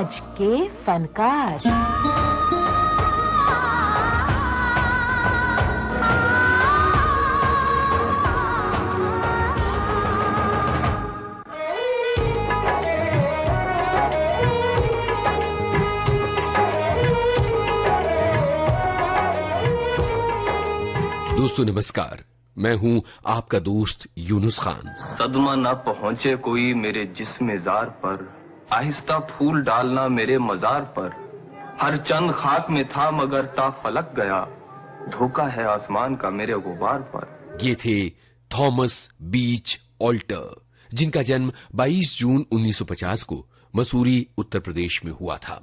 आज के फनकार। दोस्तों नमस्कार, मैं हूं आपका दोस्त यूनुस खान। सदमा ना पहुंचे कोई मेरे जिस्म जार पर, आहिस्ता फूल डालना मेरे मजार पर। हर चंद खाक में था मगर ता फलक गया, धोखा है आसमान का मेरे गुबार पर। ये थे थॉमस बीच ऑल्टर, जिनका जन्म 22 जून 1950 को मसूरी उत्तर प्रदेश में हुआ था।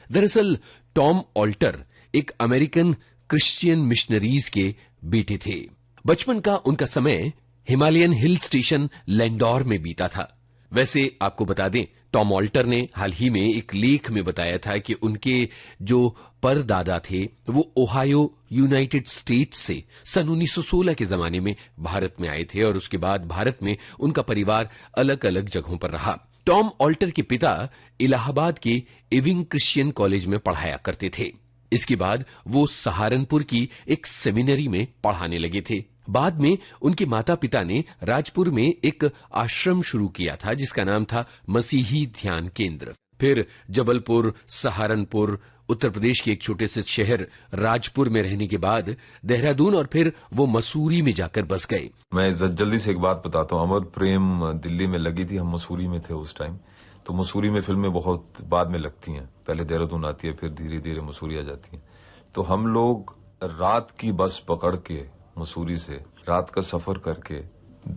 दरअसल टॉम ऑल्टर एक अमेरिकन क्रिश्चियन मिशनरीज के बेटे थे। बचपन का उनका समय हिमालयन हिल स्टेशन लैंडोर में बीता था। वैसे आपको बता दें, टॉम ऑल्टर ने हाल ही में एक लेख में बताया था कि उनके जो परदादा थे वो ओहायो यूनाइटेड स्टेट्स से सन 1916 के जमाने में भारत में आए थे और उसके बाद भारत में उनका परिवार अलग अलग जगहों पर रहा। टॉम ऑल्टर के पिता इलाहाबाद के इविंग क्रिश्चियन कॉलेज में पढ़ाया करते थे। इसके बाद वो सहारनपुर की एक सेमिनरी में पढ़ाने लगे थे। बाद में उनके माता पिता ने राजपुर में एक आश्रम शुरू किया था जिसका नाम था मसीही ध्यान केंद्र। फिर जबलपुर, सहारनपुर, उत्तर प्रदेश के एक छोटे से शहर राजपुर में रहने के बाद देहरादून और फिर वो मसूरी में जाकर बस गए। मैं जल्दी से एक बात बताता हूँ। अमर प्रेम दिल्ली में लगी थी, हम मसूरी में थे उस टाइम। तो मसूरी में फिल्में बहुत बाद में लगती हैं, पहले देहरादून आती है, फिर धीरे धीरे मसूरी आ जाती है। तो हम लोग रात की बस पकड़ के मसूरी से रात का सफर करके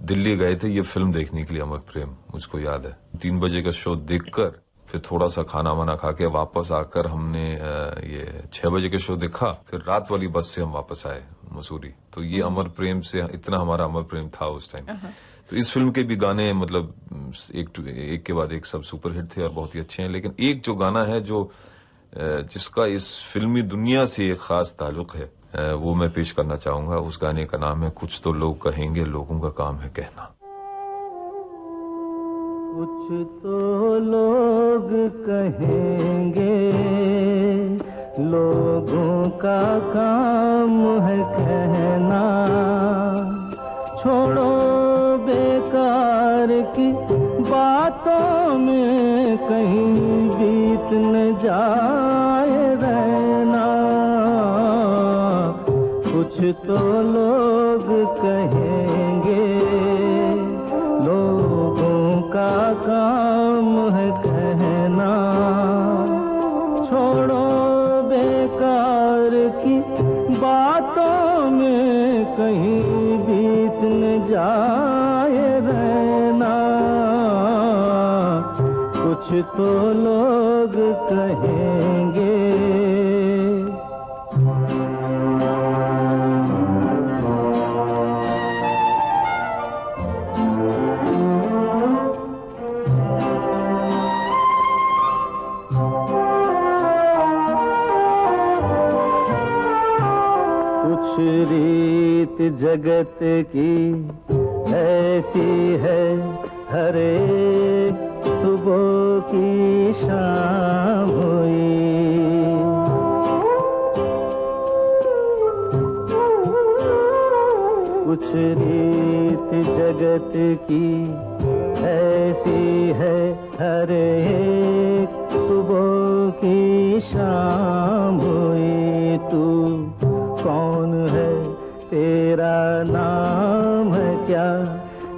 दिल्ली गए थे ये फिल्म देखने के लिए, अमर प्रेम। मुझको याद है 3 बजे का शो देखकर फिर थोड़ा सा खाना वाना खा के वापस आकर हमने ये 6 बजे का शो देखा। फिर रात वाली बस से हम वापस आए मसूरी। तो ये अमर प्रेम से इतना हमारा अमर प्रेम था उस टाइम। तो इस फिल्म के भी गाने मतलब एक के बाद एक सब सुपरहिट थे और बहुत ही अच्छे हैं। लेकिन एक जो गाना है जो जिसका इस फिल्मी दुनिया से एक खास ताल्लुक है वो मैं पेश करना चाहूंगा। उस गाने का नाम है कुछ तो लोग कहेंगे, लोगों का काम है कहना। कुछ तो लोग कहेंगे, लोगों का काम है कहना। छोड़ो बेकार की बातों में कहीं बीत न जाए रहना। कुछ तो लोग कहेंगे, लोगों का काम है कहना। छोड़ो बेकार की बातों में कहीं बीत न जाए रहना। कुछ तो लोग कहेंगे। कुछ रीत जगत की ऐसी है, हर एक सुबह की शाम हुई। कुछ रीत जगत की ऐसी है, हर एक सुबह की शाम हुई। तू कौन है, तेरा नाम है क्या?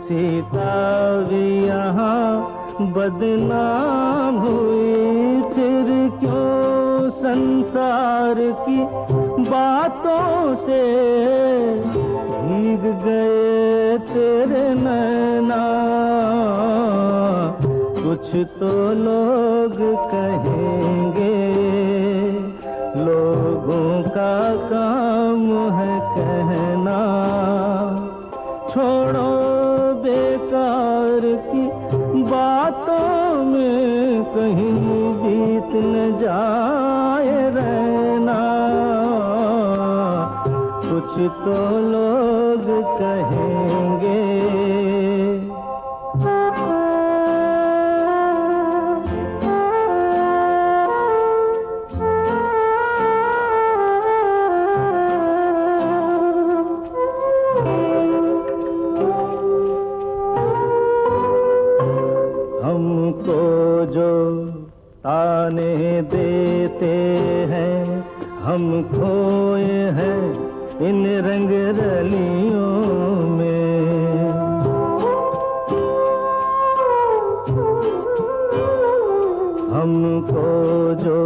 सीता भी यहाँ बदनाम हुई। फिर क्यों संसार की बातों से भीग गए तेरे नैना। कुछ तो लोग कहेंगे, लोगों का काम है कहना। छोड़ो बेकार की बातों में कहीं बीत न जाए रहना। कुछ तो लोग कहेंगे। जो ताने देते हैं हम खोए हैं इन रंग रलियों में। हमको जो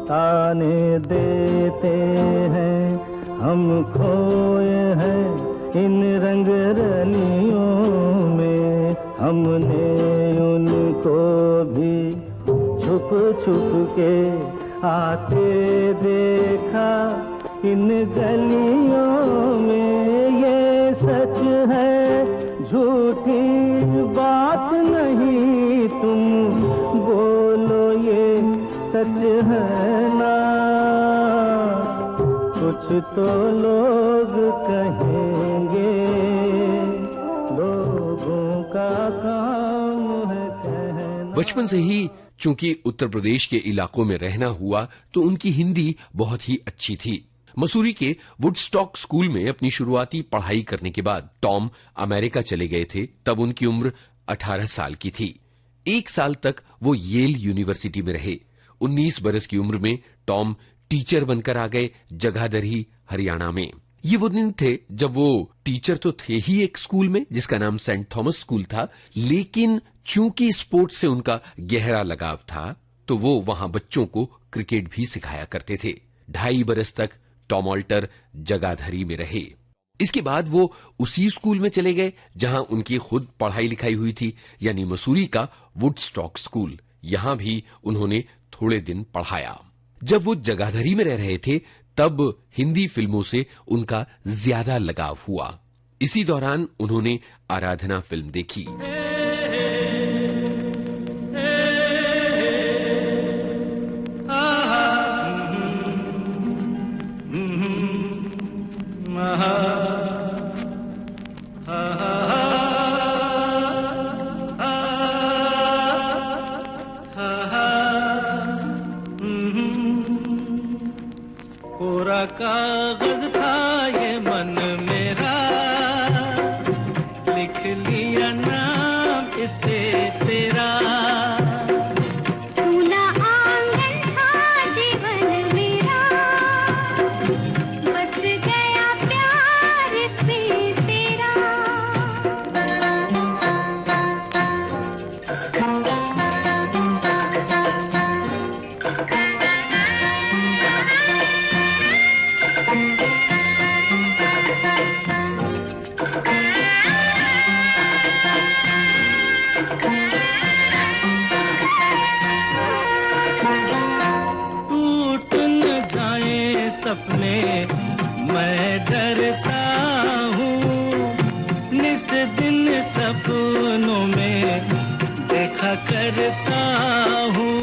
ताने देते हैं हम खोए हैं इन रंग रलियों में। हमने उनको भी छुप छुप के आते देखा इन गलियों में। ये सच है झूठी बात नहीं तुम बोलो, ये सच है ना। कुछ तो लोग कहेंगे, लोगों का काम है कहना। बचपन से ही चूंकि उत्तर प्रदेश के इलाकों में रहना हुआ तो उनकी हिंदी बहुत ही अच्छी थी। मसूरी के वुडस्टॉक स्कूल में अपनी शुरुआती पढ़ाई करने के बाद टॉम अमेरिका चले गए थे। तब उनकी उम्र 18 साल की थी। 1 साल तक वो येल यूनिवर्सिटी में रहे। 19 बरस की उम्र में टॉम टीचर बनकर आ गए जगाधरी, हरियाणा में। ये वो दिन थे जब वो टीचर तो थे ही एक स्कूल में जिसका नाम सेंट थॉमस स्कूल था, लेकिन चूंकि स्पोर्ट्स से उनका गहरा लगाव था तो वो वहां बच्चों को क्रिकेट भी सिखाया करते थे। 2.5 बरस तक टॉम ऑल्टर जगाधरी में रहे। इसके बाद वो उसी स्कूल में चले गए जहां उनकी खुद पढ़ाई लिखाई हुई थी, यानी मसूरी का वुडस्टॉक स्कूल। यहां भी उन्होंने थोड़े दिन पढ़ाया। जब वो जगाधरी में रह रहे थे तब हिंदी फिल्मों से उनका ज्यादा लगाव हुआ। इसी दौरान उन्होंने आराधना फिल्म देखी। कोरा कागज था ये मन मेरा, लिख लिया नाम इस पे तेरा। सूना आंगन था जीवन मेरा, बस गया प्यार इसमें तेरा। टूट न जाए सपने मैं डरता हूँ, निस दिन सपनों में देखा करता हूँ।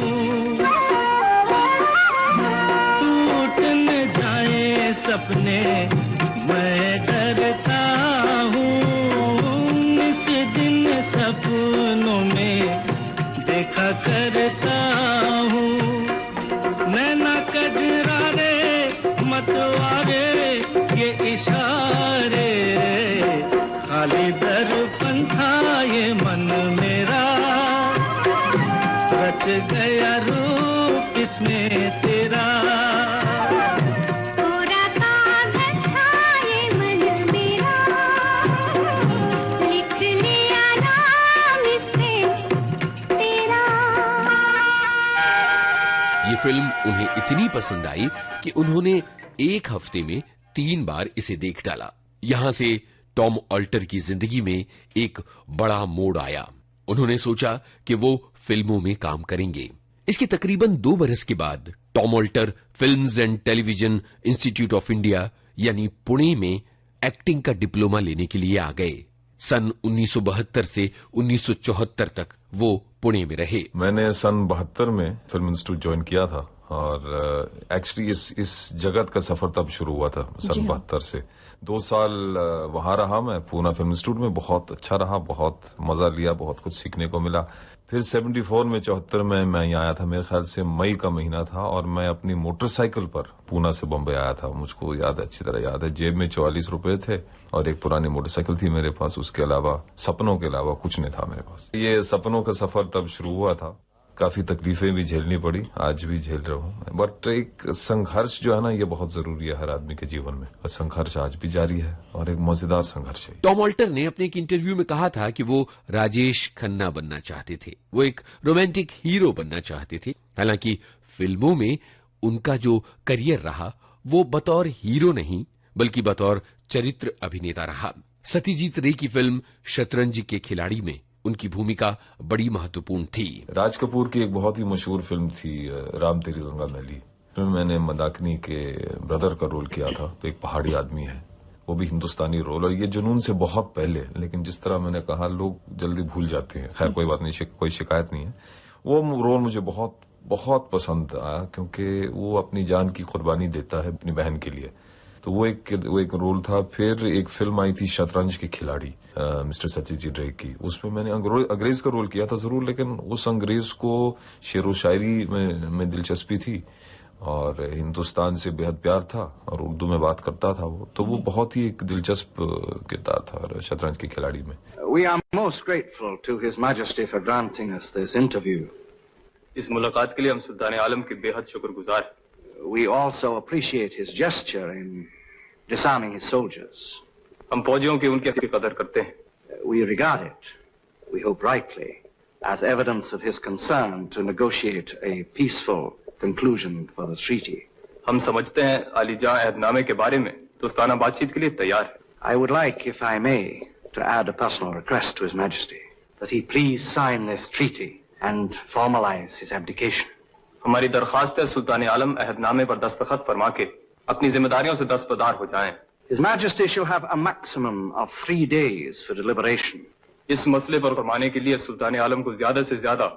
टूट न जाए सपने मैं डरता हूँ, निस दिन सपनों में देखा करता हूँ। नैना कजरारे मतवारे ये इशारे, खाली दर्पण था ये मन मेरा, रच गया रूप इसमें तेरा। कोरा कागज था ये मन मेरा, लिख लिया नाम इसमें तेरा। ये फिल्म उन्हें इतनी पसंद आई कि उन्होंने 1 हफ्ते में 3 बार इसे देख डाला। यहां से टॉम ऑल्टर की जिंदगी में एक बड़ा मोड़ आया। उन्होंने सोचा कि वो फिल्मों में काम करेंगे। इसके तकरीबन 2 बरस के बाद Tom Alter films and television institute of India यानी पुणे में एक्टिंग का डिप्लोमा लेने के लिए आ गए। सन 1972 से 1974 तक वो पुणे में रहे। मैंने सन 72 में फिल्म इंस्टीट्यूट ज्वाइन किया था और एक्चुअली इस जगत का सफर तब शुरू हुआ था सन 72 से। 2 साल वहां रहा मैं पूना फिल्म इंस्टीट्यूट में, बहुत अच्छा रहा, बहुत मजा लिया, बहुत कुछ सीखने को मिला। फिर 74 में 74 में मैं यहाँ आया था, मेरे ख्याल से मई का महीना था, और मैं अपनी मोटरसाइकिल पर पूना से बम्बई आया था। मुझको याद है, अच्छी तरह याद है। जेब में 44 रुपए थे और एक पुरानी मोटरसाइकिल थी मेरे पास। उसके अलावा सपनों के अलावा कुछ नहीं था मेरे पास। ये सपनों का सफर तब शुरू हुआ था। काफी तकलीफें भी झेलनी पड़ी, आज भी झेल रहा हूँ। बट एक संघर्ष जो है ना, ये बहुत जरूरी है हर आदमी के जीवन में, और संघर्ष आज भी जारी है और एक मजेदार संघर्ष है। टॉम ऑल्टर ने अपने एक इंटरव्यू में कहा था कि वो राजेश खन्ना बनना चाहते थे, वो एक रोमांटिक हीरो बनना चाहते थे। हालांकि फिल्मों में उनका जो करियर रहा वो बतौर हीरो नहीं बल्कि बतौर चरित्र अभिनेता रहा। सत्यजीत रे की फिल्म शतरंज के खिलाड़ी में उनकी भूमिका बड़ी महत्वपूर्ण थी। राज कपूर की एक बहुत ही मशहूर फिल्म थी राम तेरी गंगा मैली। फिल्म मैंने मंदाकिनी के ब्रदर का रोल किया था। तो एक पहाड़ी आदमी है, वो भी हिंदुस्तानी रोल, और ये जुनून से बहुत पहले, लेकिन जिस तरह मैंने कहा लोग जल्दी भूल जाते हैं। खैर कोई बात नहीं, कोई शिकायत नहीं है। वो रोल मुझे बहुत बहुत पसंद आया क्योंकि वो अपनी जान की कुर्बानी देता है अपनी बहन के लिए। तो वो एक रोल था। फिर एक फिल्म आई थी शतरंज के खिलाड़ी मिस्टर सत्यजीत रे की, उसमें मैंने अंग्रेज का रोल किया था जरूर, लेकिन उस अंग्रेज को शेरो शायरी में दिलचस्पी थी और हिंदुस्तान से बेहद प्यार था और उर्दू में बात करता था वो। तो वो बहुत ही एक दिलचस्प किरदार था शतरंज के खिलाड़ी में। We are most grateful to His Majesty for granting us this interview. इस मुलाकात के लिए हम सुल्तान आलम के बेहद शुक्रगुजार हैं। We also appreciate his gesture in disarming his soldiers. हम फौजियों की उनकी कदर करते हैं। We regard it, we hope rightly, as evidence of his concern to negotiate a peaceful conclusion for the treaty. हम समझते हैं अलीजा अहदनामे के बारे में दोस्ताना बातचीत के लिए तैयार है। I would like, if I may, to add a personal request to His Majesty, that he please sign this treaty and formalize his abdication. हमारी दरखास्त है सुल्तान आलम अहदनामे पर दस्तखत फरमा के अपनी जिम्मेदारियों से दस्तबरदार हो जाएं। His Majesty shall have a maximum of 3 days for deliberation. इस मसले पर फरमाने के लिए सुल्तान आलम को ज्यादा से ज्यादा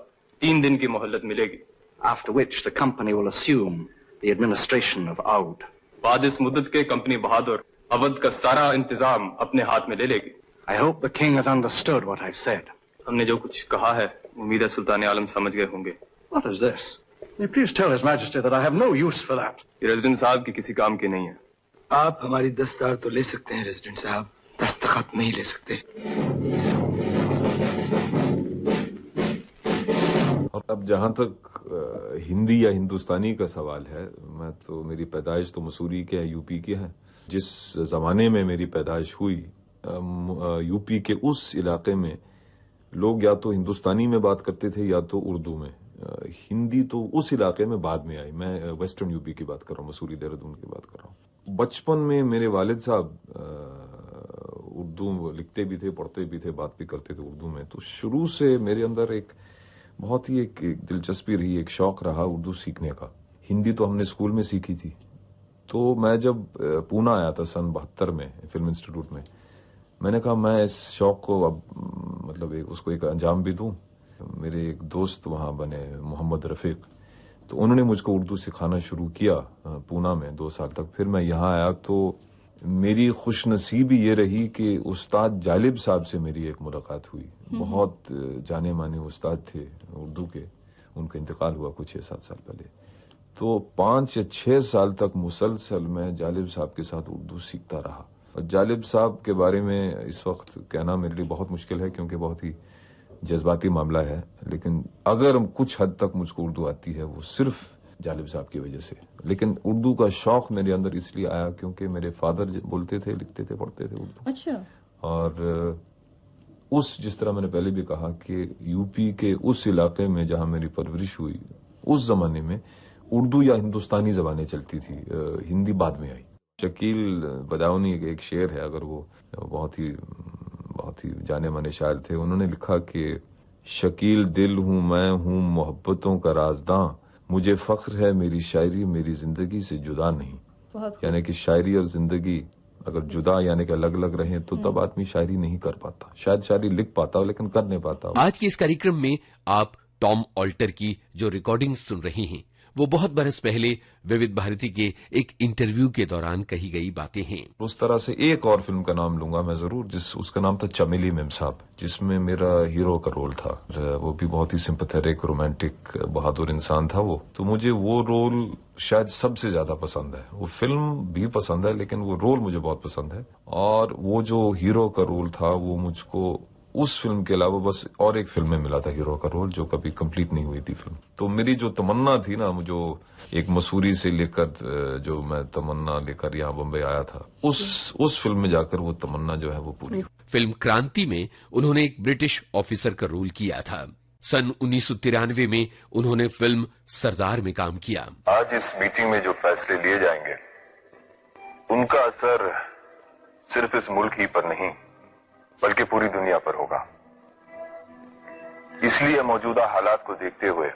3 दिन की मोहलत मिलेगी। After which the company will assume the administration of Oud. बाद इस मुद्दत के कंपनी बहादुर अवध का सारा इंतजाम अपने हाथ में ले लेगी। I hope the king has understood what I've said. हमने जो कुछ कहा है उम्मीद है सुल्तान आलम समझ गए होंगे। What is this? Will you please tell His Majesty that I have no use for that. ये रेजिडेंट साहब की किसी काम की नहीं है। आप हमारी दस्तदार तो ले सकते हैं रेजिडेंट साहब, दस्तखत नहीं ले सकते। और अब जहां तक हिंदी या हिंदुस्तानी का सवाल है, मैं तो मेरी पैदाइश तो मसूरी के है, यूपी के है। जिस जमाने में मेरी पैदाइश हुई यूपी के उस इलाके में लोग या तो हिंदुस्तानी में बात करते थे या तो उर्दू में। हिंदी तो उस इलाके में बाद में आई। मैं वेस्टर्न यूपी की बात कर रहा हूँ, मसूरी देहरादून की बात कर रहा हूँ। बचपन में मेरे वालिद साहब उर्दू लिखते भी थे, पढ़ते भी थे, बात भी करते थे उर्दू में। तो शुरू से मेरे अंदर एक बहुत ही एक दिलचस्पी रही, एक शौक रहा उर्दू सीखने का। हिंदी तो हमने स्कूल में सीखी थी। तो मैं जब पूना आया था सन 72 में फिल्म इंस्टीट्यूट में, मैंने कहा मैं इस शौक को अब मतलब उसको एक अंजाम भी दूं। मेरे एक दोस्त वहां बने मोहम्मद रफीक, तो उन्होंने मुझको उर्दू सिखाना शुरू किया पूना में 2 साल तक। फिर मैं यहाँ आया तो मेरी खुशनसीबी ये रही कि उस्ताद जालिब साहब से मेरी एक मुलाकात हुई। बहुत जाने माने उस्ताद थे उर्दू के, उनका इंतकाल हुआ कुछ 6-7 साल पहले। तो 5 या 6 साल तक मुसलसल मैं जालिब साहब के साथ उर्दू सीखता रहा। और जालिब साहब के बारे में इस वक्त कहना मेरे लिए बहुत मुश्किल है क्योंकि बहुत ही जज्बाती मामला है, लेकिन अगर कुछ हद तक मुझको उर्दू आती है वो सिर्फ जालिब साहब की वजह से। लेकिन उर्दू का शौक मेरे अंदर इसलिए आया क्योंकि मेरे फादर बोलते थे, लिखते थे, पढ़ते थे उर्दू। अच्छा। और जिस तरह मैंने पहले भी कहा कि यूपी के उस इलाके में जहां मेरी परवरिश हुई, उस जमाने में उर्दू या हिंदुस्तानी जबानें चलती थी, हिंदी बाद में आई। शकील बदाऊनी एक शेर है, अगर वो बहुत ही जाने माने शायर थे। उन्होंने लिखा कि शकील दिल हूं मैं, हूं मोहब्बतों का राजदां, मुझे फख्र है मेरी शायरी मेरी जिंदगी से जुदा नहीं। यानी कि शायरी और जिंदगी अगर जुदा यानी कि अलग अलग रहे तो तब आदमी शायरी नहीं कर पाता। शायद शायरी लिख पाता हो लेकिन कर नहीं पाता। आज के इस कार्यक्रम में आप टॉम ऑल्टर की जो रिकॉर्डिंग सुन रहे हैं वो बहुत बरस पहले विविध भारती के एक इंटरव्यू के दौरान कही गई बातें हैं। उस तरह से एक और फिल्म का नाम लूंगा मैं जरूर, उसका नाम था चमेली मेम साहब, जिसमें मेरा हीरो का रोल था। वो भी बहुत ही सिंपैथेटिक, रोमांटिक, बहादुर इंसान था वो। तो मुझे वो रोल शायद सबसे ज्यादा पसंद है। वो फिल्म भी पसंद है लेकिन वो रोल मुझे बहुत पसंद है। और वो जो हीरो का रोल था वो मुझको उस फिल्म के अलावा बस और एक फिल्म में मिला था हीरो का रोल, जो कभी कंप्लीट नहीं हुई थी फिल्म। तो मेरी जो तमन्ना थी ना, जो एक मसूरी से लेकर जो मैं तमन्ना लेकर यहाँ बम्बई आया था, उस फिल्म में जाकर वो तमन्ना जो है वो पूरी। फिल्म क्रांति में उन्होंने एक ब्रिटिश ऑफिसर का रोल किया था। सन 1993 में उन्होंने फिल्म सरदार में काम किया। आज इस मीटिंग में जो फैसले लिए जाएंगे उनका असर सिर्फ इस मुल्क ही पर नहीं बल्कि पूरी दुनिया पर होगा। इसलिए मौजूदा हालात को देखते हुए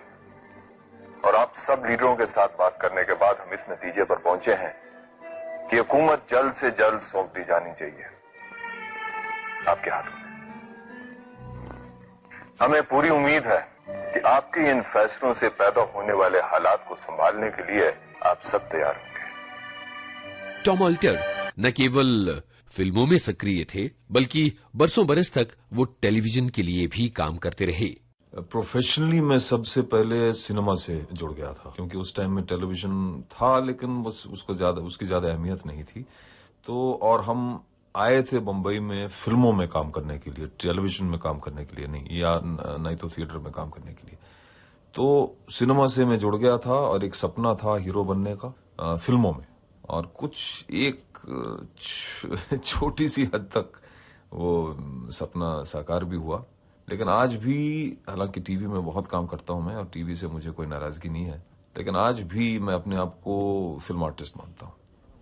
और आप सब लीडरों के साथ बात करने के बाद हम इस नतीजे पर पहुंचे हैं कि हुकूमत जल्द से जल्द सौंप दी जानी चाहिए आपके हाथों में। हमें पूरी उम्मीद है कि आपके इन फैसलों से पैदा होने वाले हालात को संभालने के लिए आप सब तैयार होंगे। टॉम ऑल्टर न केवल फिल्मों में सक्रिय थे बल्कि बरसों बरस तक वो टेलीविजन के लिए भी काम करते रहे। प्रोफेशनली मैं सबसे पहले सिनेमा से जुड़ गया था, क्योंकि उस टाइम में टेलीविजन था लेकिन बस उसकी ज्यादा अहमियत नहीं थी। तो और हम आए थे बंबई में फिल्मों में काम करने के लिए, टेलीविजन में काम करने के लिए नहीं, या नहीं तो थिएटर में काम करने के लिए। तो सिनेमा से मैं जुड़ गया था और एक सपना था हीरो बनने का फिल्मों में, और कुछ एक छोटी सी हद तक वो सपना साकार भी हुआ। लेकिन आज भी, हालांकि टीवी में बहुत काम करता हूं मैं और टीवी से मुझे कोई नाराजगी नहीं है, लेकिन आज भी मैं अपने आप को फिल्म आर्टिस्ट मानता हूं।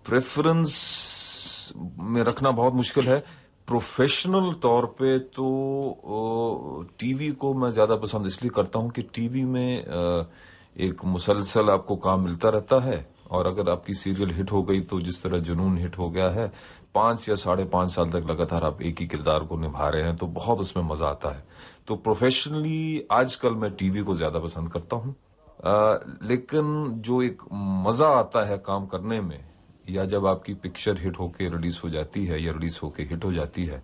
प्रेफरेंस में रखना बहुत मुश्किल है। प्रोफेशनल तौर पे तो टीवी को मैं ज्यादा पसंद इसलिए करता हूं कि टीवी में एक मुसलसल आपको काम मिलता रहता है, और अगर आपकी सीरियल हिट हो गई तो जिस तरह जुनून हिट हो गया है, 5 या 5.5 साल तक लगातार आप एक ही किरदार को निभा रहे हैं, तो बहुत उसमें मजा आता है। तो प्रोफेशनली आजकल मैं टीवी को ज्यादा पसंद करता हूं, लेकिन जो एक मजा आता है काम करने में, या जब आपकी पिक्चर हिट होके रिलीज हो जाती है या रिलीज होके हिट हो जाती है,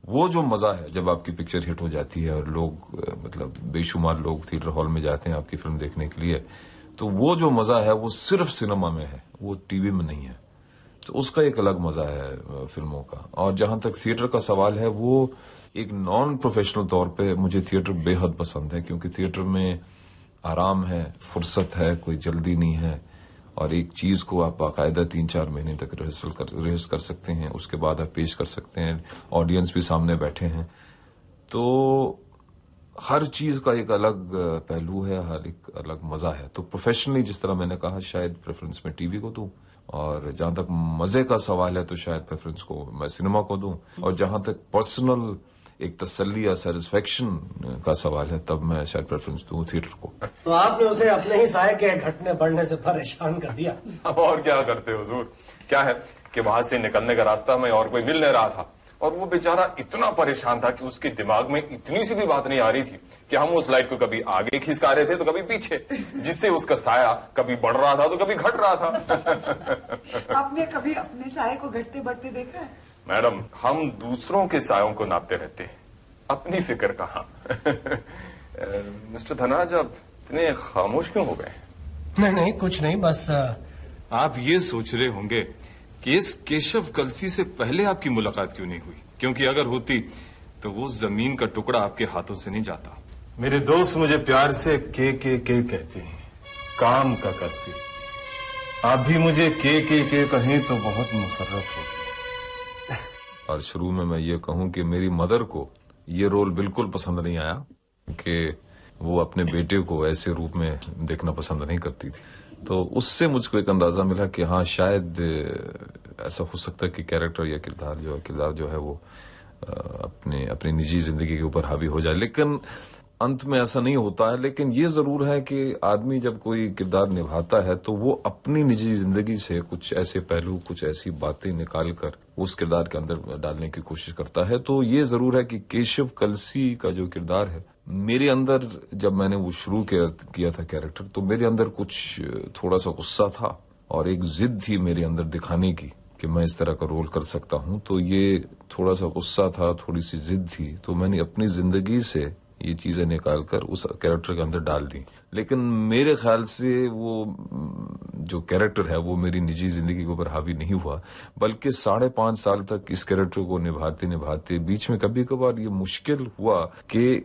वो जो मजा है जब आपकी पिक्चर हिट हो जाती है और लोग मतलब बेशुमार लोग थिएटर हॉल में जाते हैं आपकी फिल्म देखने के लिए, तो वो जो मजा है वो सिर्फ सिनेमा में है, वो टीवी में नहीं है। तो उसका एक अलग मजा है फिल्मों का। और जहां तक थिएटर का सवाल है, वो एक नॉन प्रोफेशनल तौर पे मुझे थिएटर बेहद पसंद है, क्योंकि थिएटर में आराम है, फुर्सत है, कोई जल्दी नहीं है, और एक चीज को आप बाकायदा 3-4 महीने तक रिहर्स कर सकते हैं, उसके बाद आप पेश कर सकते हैं, ऑडियंस भी सामने बैठे हैं। तो हर चीज का एक अलग पहलू है, हर एक अलग मजा है। तो प्रोफेशनली जिस तरह मैंने कहा, शायद प्रेफरेंस मैं टीवी को दूं, और जहां तक मजे का सवाल है तो शायद प्रेफरेंस को मैं सिनेमा को दूं, और जहां तक पर्सनल एक तसल्ली या सेटिस्फेक्शन का सवाल है तब मैं शायद प्रेफरेंस दूं थिएटर को। तो आपने उसे अपने ही साये के घटने बढ़ने से परेशान कर दिया। अब और क्या करते हुजूर, क्या है कि वहां से निकलने का रास्ता में और कोई मिल नहीं रहा था, और वो बेचारा इतना परेशान था कि उसके दिमाग में इतनी सी भी बात नहीं आ रही थी कि हम उस लाइट को कभी आगे खिसका रहे थे तो कभी पीछे, जिससे उसका साया कभी बढ़ रहा था तो कभी घट रहा था। आपने कभी अपने साये को घटते बढ़ते देखा है? मैडम, हम दूसरों के सायों को नापते रहते हैं, अपनी फिक्र कहाँ। मिस्टर धनाज, आप इतने खामोश क्यों हो गए? नहीं कुछ नहीं, बस आप ये सोच रहे होंगे कि इस केशव कलसी से पहले आपकी मुलाकात क्यों नहीं हुई, क्योंकि अगर होती तो वो जमीन का टुकड़ा आपके हाथों से नहीं जाता। मेरे दोस्त मुझे प्यार से के कहते हैं, काम का कलसी। आप भी मुझे के कहें तो बहुत मुसर्रफ होगी। और शुरू में मैं ये कहूं कि मेरी मदर को ये रोल बिल्कुल पसंद नहीं आया, कि वो अपने बेटे को ऐसे रूप में देखना पसंद नहीं करती थी। तो उससे मुझको एक अंदाजा मिला कि हाँ, शायद ऐसा हो सकता है कि कैरेक्टर या किरदार जो है वो अपनी निजी जिंदगी के ऊपर हावी हो जाए। लेकिन अंत में ऐसा नहीं होता है। लेकिन ये जरूर है कि आदमी जब कोई किरदार निभाता है तो वो अपनी निजी जिंदगी से कुछ ऐसे पहलू, कुछ ऐसी बातें निकाल कर उस किरदार के अंदर डालने की कोशिश करता है। तो ये जरूर है कि केशव कलसी का जो किरदार है, मेरे अंदर जब मैंने वो शुरू किया था कैरेक्टर, तो मेरे अंदर कुछ थोड़ा सा गुस्सा था और एक जिद थी मेरे अंदर दिखाने की कि मैं इस तरह का रोल कर सकता हूं। तो ये थोड़ा सा गुस्सा था, थोड़ी सी जिद थी, तो मैंने अपनी जिंदगी से ये चीजें निकालकर उस कैरेक्टर के अंदर डाल दी। लेकिन मेरे ख्याल से वो जो कैरेक्टर है वो मेरी निजी जिंदगी के ऊपर हावी नहीं हुआ, बल्कि 5.5 साल तक इस कैरेक्टर को निभाते निभाते बीच में कभी कभार ये मुश्किल हुआ कि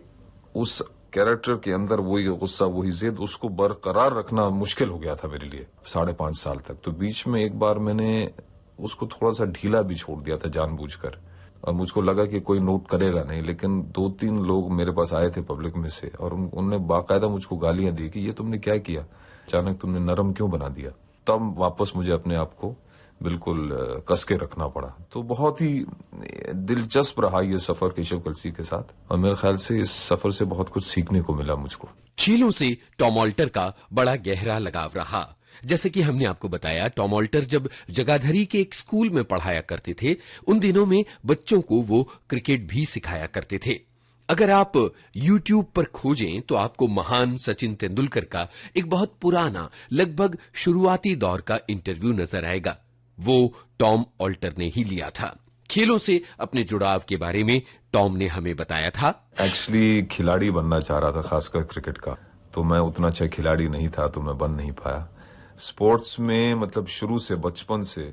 उस कैरेक्टर के अंदर वही गुस्सा, वही जिद, उसको बरकरार रखना मुश्किल हो गया था मेरे लिए 5.5 साल तक। तो बीच में एक बार मैंने उसको थोड़ा सा ढीला भी छोड़ दिया था जानबूझकर, और मुझको लगा कि कोई नोट करेगा नहीं, लेकिन 2-3 लोग मेरे पास आए थे पब्लिक में से और उनने बाकायदा मुझको गालियां दी कि ये तुमने क्या किया, अचानक तुमने नरम क्यों बना दिया। तब वापस मुझे अपने आप को बिल्कुल कस के रखना पड़ा। तो बहुत ही दिलचस्प रहा ये सफर केशव कलसी के साथ, और मेरे ख्याल से इस सफर से बहुत कुछ सीखने को मिला मुझको। खेलों से टॉम ऑल्टर का बड़ा गहरा लगाव रहा। जैसे कि हमने आपको बताया, टॉम ऑल्टर जब जगाधरी के एक स्कूल में पढ़ाया करते थे, उन दिनों में बच्चों को वो क्रिकेट भी सिखाया करते थे। अगर आप YouTube पर खोजें तो आपको महान सचिन तेंदुलकर का एक बहुत पुराना, लगभग शुरुआती दौर का इंटरव्यू नजर आएगा। वो टॉम ऑल्टर ने ही लिया था। खेलों से अपने जुड़ाव के बारे में टॉम ने हमें बताया था। एक्चुअली खिलाड़ी बनना चाह रहा था, खासकर क्रिकेट का, तो मैं उतना अच्छा खिलाड़ी नहीं था, तो मैं बन नहीं पाया। स्पोर्ट्स में मतलब शुरू से, बचपन से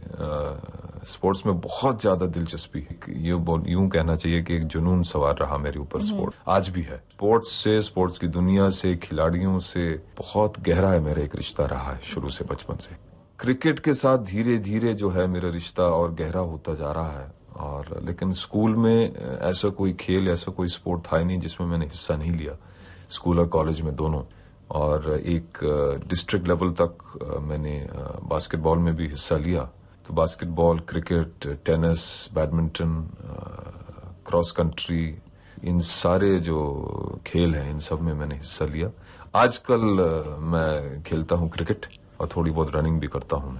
स्पोर्ट्स में बहुत ज्यादा दिलचस्पी, यूं कहना चाहिए कि एक जुनून सवार रहा मेरे ऊपर स्पोर्ट, आज भी है। स्पोर्ट्स से, स्पोर्ट्स की दुनिया से, खिलाड़ियों से बहुत गहरा है मेरा एक रिश्ता रहा है शुरू से, बचपन से। क्रिकेट के साथ धीरे धीरे जो है मेरा रिश्ता और गहरा होता जा रहा है। और लेकिन स्कूल में ऐसा कोई खेल, ऐसा कोई स्पोर्ट था ही नहीं जिसमें मैंने हिस्सा नहीं लिया, स्कूल और कॉलेज में दोनों। और एक डिस्ट्रिक्ट लेवल तक मैंने बास्केटबॉल में भी हिस्सा लिया। तो basketball, cricket, tennis, badminton, cross country, इन सारे जो खेल हैं इन सब में मैंने हिस्सा लिया। आजकल मैं खेलता हूँ क्रिकेट और थोड़ी बहुत रनिंग भी करता हूँ।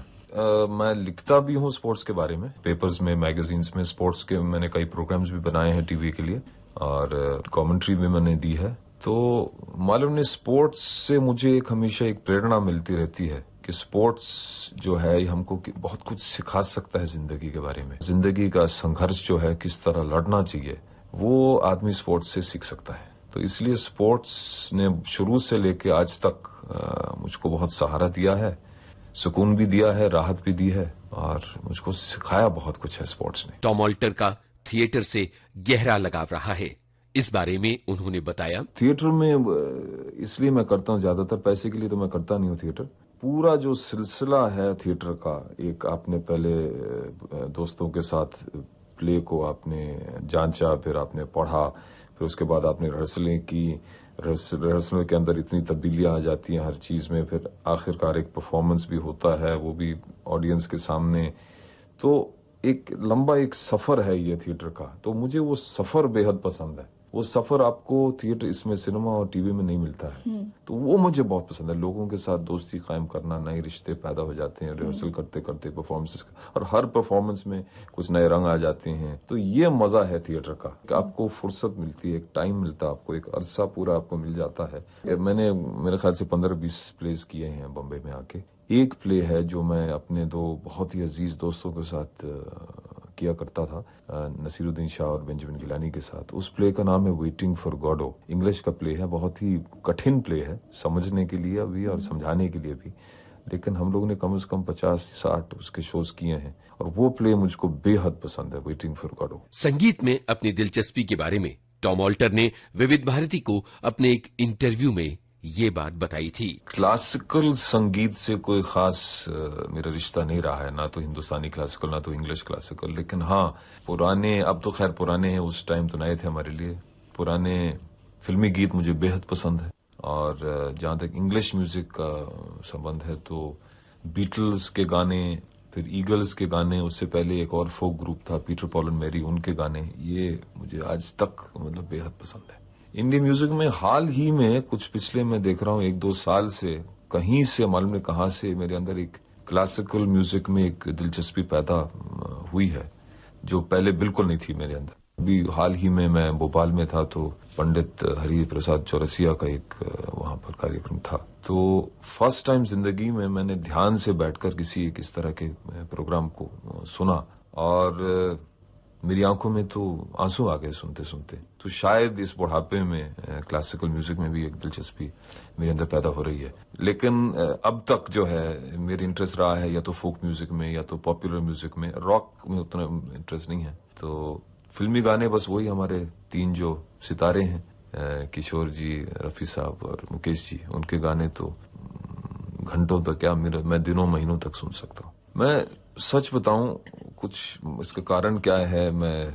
मैं लिखता भी हूँ स्पोर्ट्स के बारे में, पेपर्स में, मैगजीन्स में। स्पोर्ट्स के मैंने कई प्रोग्राम्स भी बनाए हैं टीवी के लिए, और कमेंट्री भी मैंने दी है। तो मालूम नहीं, स्पोर्ट्स से मुझे एक हमेशा एक प्रेरणा मिलती रहती है कि स्पोर्ट्स जो है हमको बहुत कुछ सिखा सकता है जिंदगी के बारे में। जिंदगी का संघर्ष जो है, किस तरह लड़ना चाहिए, वो आदमी स्पोर्ट्स से सीख सकता है। तो इसलिए स्पोर्ट्स ने शुरू से लेके आज तक मुझको बहुत सहारा दिया है, सुकून भी दिया है, राहत भी दी है, और मुझको सिखाया बहुत कुछ है स्पोर्ट्स ने। टॉम ऑल्टर का थिएटर से गहरा लगाव रहा है। इस बारे में उन्होंने बताया, थिएटर में इसलिए मैं करता हूँ, ज्यादातर पैसे के लिए तो मैं करता नहीं हूँ थिएटर। पूरा जो सिलसिला है थिएटर का, एक आपने पहले दोस्तों के साथ प्ले को आपने जांचा, फिर आपने पढ़ा, फिर उसके बाद आपने रिहर्सलें की, रिहर्सल के अंदर इतनी तब्दीलियां आ जाती हैं हर चीज में, फिर आखिरकार एक परफॉर्मेंस भी होता है, वो भी ऑडियंस के सामने। तो एक लंबा एक सफर है ये थिएटर का। तो मुझे वो सफर बेहद पसंद है। वो सफर आपको थिएटर, इसमें सिनेमा और टीवी में नहीं मिलता है। तो वो मुझे बहुत पसंद है। लोगों के साथ दोस्ती कायम करना, नए रिश्ते पैदा हो जाते हैं रिहर्सल करते करते, परफॉर्मेंस, और हर परफॉर्मेंस में कुछ नए रंग आ जाते हैं। तो ये मजा है थिएटर का कि आपको फुर्सत मिलती है, एक टाइम मिलता है आपको, एक अरसा पूरा आपको मिल जाता है। मैंने मेरे ख्याल से 15-20 प्लेस किए हैं बॉम्बे में आके। एक प्ले है जो मैं अपने 2 बहुत ही अजीज दोस्तों के साथ किया करता था, नसीरुद्दीन शाह और बेंजामिन गिलानी के साथ। उस प्ले का नाम है वेटिंग फॉर गॉडो। इंग्लिश का प्ले है, बहुत ही कठिन प्ले है समझने के लिए भी और समझाने के लिए भी, लेकिन हम लोगों ने कम से कम 50-60 उसके शोज किए हैं, और वो प्ले मुझको बेहद पसंद है, वेटिंग फॉर गॉडो। संगीत में अपनी दिलचस्पी के बारे में टॉम ऑल्टर ने विविध भारती को अपने एक इंटरव्यू में ये बात बताई थी। क्लासिकल संगीत से कोई खास मेरा रिश्ता नहीं रहा है, ना तो हिंदुस्तानी क्लासिकल, ना तो इंग्लिश क्लासिकल। लेकिन हाँ, पुराने, अब तो खैर पुराने हैं, उस टाइम तो नए थे हमारे लिए, पुराने फिल्मी गीत मुझे बेहद पसंद है। और जहां तक इंग्लिश म्यूजिक का संबंध है तो बीटल्स के गाने, फिर ईगल्स के गाने, उससे पहले एक और फोक ग्रुप था पीटर पॉल एंड मैरी, उनके गाने, ये मुझे आज तक मतलब बेहद पसंद है। इंडियन म्यूजिक में हाल ही में कुछ पिछले मैं देख रहा हूँ 1-2 साल से कहीं से मालूम नहीं कहां से मेरे अंदर एक क्लासिकल म्यूजिक में एक दिलचस्पी पैदा हुई है जो पहले बिल्कुल नहीं थी मेरे अंदर। अभी हाल ही में मैं भोपाल में था तो पंडित हरि प्रसाद चौरसिया का एक वहां पर कार्यक्रम था। तो फर्स्ट टाइम जिंदगी में मैंने ध्यान से बैठकर किसी एक इस तरह के प्रोग्राम को सुना और मेरी आंखों में तो आंसू आ गए सुनते सुनते। तो शायद इस बुढ़ापे में क्लासिकल म्यूजिक में भी एक दिलचस्पी मेरे अंदर पैदा हो रही है। लेकिन अब तक जो है मेरी इंटरेस्ट रहा है या तो फोक म्यूजिक में या तो पॉपुलर म्यूजिक में, रॉक में उतना इंटरेस्ट नहीं है। तो फिल्मी गाने बस वही हमारे 3 जो सितारे हैं, किशोर जी, रफी साहब और मुकेश जी, उनके गाने तो घंटों तक क्या मैं दिनों महीनों तक सुन सकता हूँ। मैं सच बताऊं, कुछ इसका कारण क्या है मैं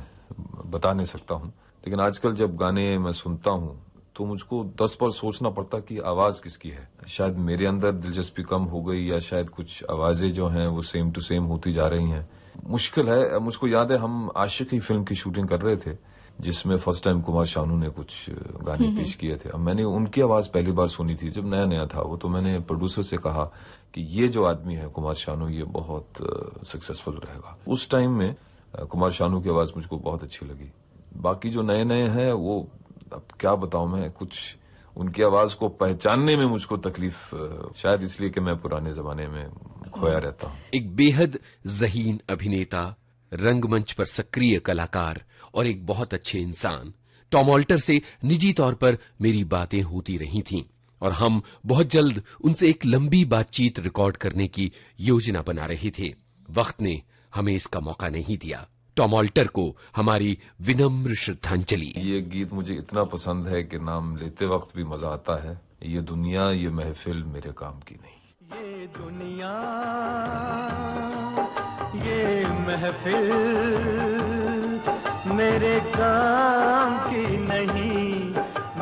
बता नहीं सकता हूँ, लेकिन आजकल जब गाने मैं सुनता हूँ तो मुझको 10 बार सोचना पड़ता कि आवाज किसकी है। शायद मेरे अंदर दिलचस्पी कम हो गई या शायद कुछ आवाजें जो हैं वो सेम टू सेम होती जा रही हैं। मुश्किल है। मुझको याद है हम आशिकी फिल्म की शूटिंग कर रहे थे जिसमें फर्स्ट टाइम कुमार शानू ने कुछ गाने पेश किए थे। अब मैंने उनकी आवाज पहली बार सुनी थी जब नया नया था वो, तो मैंने प्रोड्यूसर से कहा कि ये जो आदमी है कुमार शानू, ये बहुत सक्सेसफुल रहेगा। उस टाइम में कुमार शानू की आवाज मुझको बहुत अच्छी लगी। बाकी जो नए नए हैं वो अब क्या बताऊं मैं, कुछ उनकी आवाज को पहचानने में मुझको तकलीफ, शायद इसलिए कि मैं पुराने जमाने में खोया रहता हूं। एक बेहद ज़हीन अभिनेता, रंगमंच पर सक्रिय कलाकार और एक बहुत अच्छे इंसान टॉम ऑल्टर से निजी तौर पर मेरी बातें होती रही थीं और हम बहुत जल्द उनसे एक लंबी बातचीत रिकॉर्ड करने की योजना बना रहे थे। वक्त ने हमें इसका मौका नहीं दिया। टॉम ऑल्टर को हमारी विनम्र श्रद्धांजलि। ये गीत मुझे इतना पसंद है कि नाम लेते वक्त भी मजा आता है। ये दुनिया, ये महफिल मेरे काम की नहीं। ये दुनिया, ये महफिल मेरे काम की नहीं,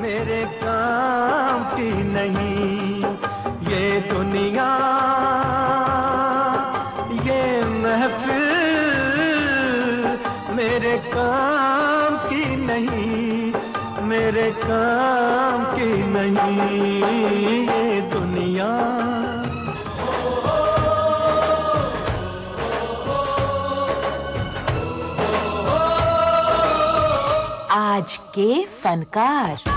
मेरे काम की नहीं। ये दुनिया, ये महफिल मेरे काम की नहीं, मेरे काम की नहीं। ये दुनिया आज के फनकार।